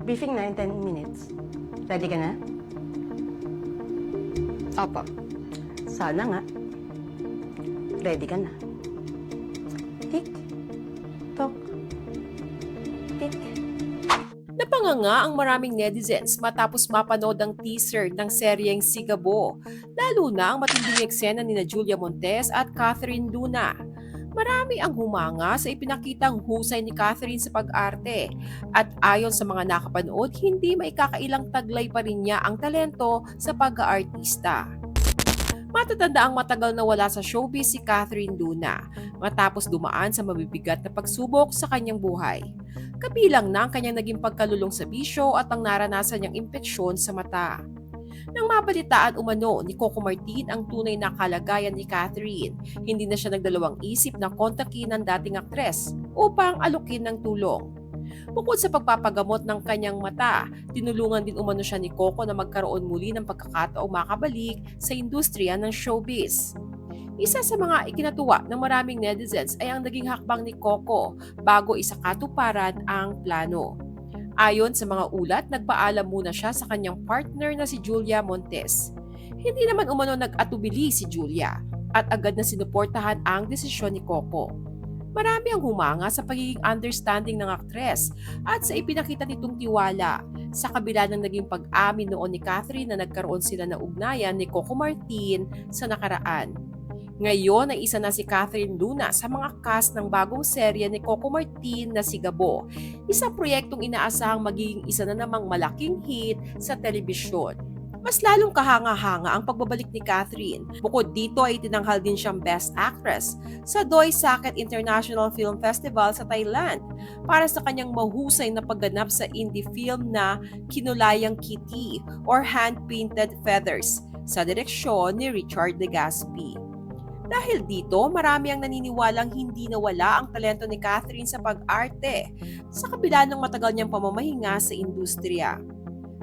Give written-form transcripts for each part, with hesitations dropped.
Briefing na in 10 minutes. Ready ka na? Opo. Sana nga. Ready ka na. Tick. Tock. Tick. Napanganga ang maraming netizens matapos mapanood ang teaser ng seryeng Sigabo, lalo na ang matinding eksena ni Julia Montes at Catherine Luna. Marami ang humanga sa ipinakitang husay ni Catherine sa pag-arte at ayon sa mga nakapanood, hindi maikakailang taglay pa rin niya ang talento sa pag-aartista. Matatanda ang matagal na wala sa showbiz si Catherine Luna matapos dumaan sa mabibigat na pagsubok sa kanyang buhay. Kabilang na ang kanyang naging pagkalulong sa bisyo at ang naranasan niyang impeksyon sa mata. Nang mabalitaan umano ni Coco Martin ang tunay na kalagayan ni Catherine, hindi na siya nagdalawang isip na kontakin ang dating aktres upang alukin ng tulong. Bukod sa pagpapagamot ng kanyang mata, tinulungan din umano siya ni Coco na magkaroon muli ng pagkakataong makabalik sa industriya ng showbiz. Isa sa mga ikinatuwa ng maraming netizens ay ang naging hakbang ni Coco bago isakatuparan ang plano. Ayon sa mga ulat, nagpaalam muna siya sa kanyang partner na si Julia Montes. Hindi naman umano nag-atubili si Julia at agad na sinuportahan ang desisyon ni Coco. Marami ang humanga sa pagiging understanding ng aktres at sa ipinakita nitong tiwala sa kabila ng naging pag-amin noon ni Catherine na nagkaroon sila ng ugnayan ni Coco Martin sa nakaraan. Ngayon ay isa na si Catherine Luna sa mga cast ng bagong serye ni Coco Martin na Sigabo, isang proyektong inaasahang magiging isa na namang malaking hit sa telebisyon. Mas lalong kahanga-hanga ang pagbabalik ni Catherine. Bukod dito ay tinanghal din siyang Best Actress sa Doi Saket International Film Festival sa Thailand para sa kanyang mahusay na pagganap sa indie film na Kinulayang Kitty or Hand-Painted Feathers sa direksyon ni Richard Legazpi. Dahil dito, marami ang naniniwalang hindi nawala ang talento ni Catherine sa pag-arte sa kabila ng matagal niyang pamamahinga sa industriya.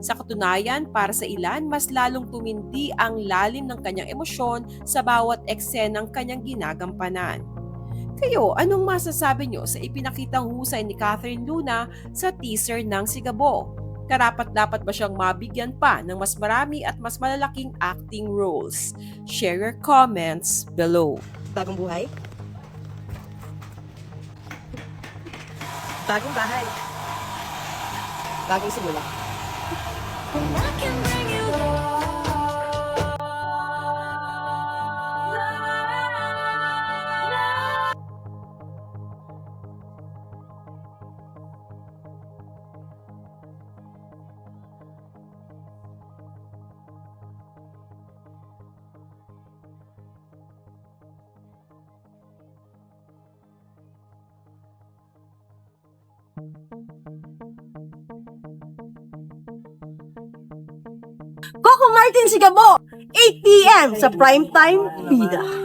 Sa katunayan, para sa ilan, mas lalong tumindi ang lalim ng kanyang emosyon sa bawat eksenang kanyang ginagampanan. Kayo, anong masasabi niyo sa ipinakitang husay ni Catherine Luna sa teaser ng Sigabo? Karapat-dapat ba siyang mabigyan pa ng mas marami at mas malalaking acting roles? Share your comments below. Bagong buhay? Bagong bahay? Bagong simula? I can bring you Coco Martin Sigabo, 8 p.m. sa Primetime Bida.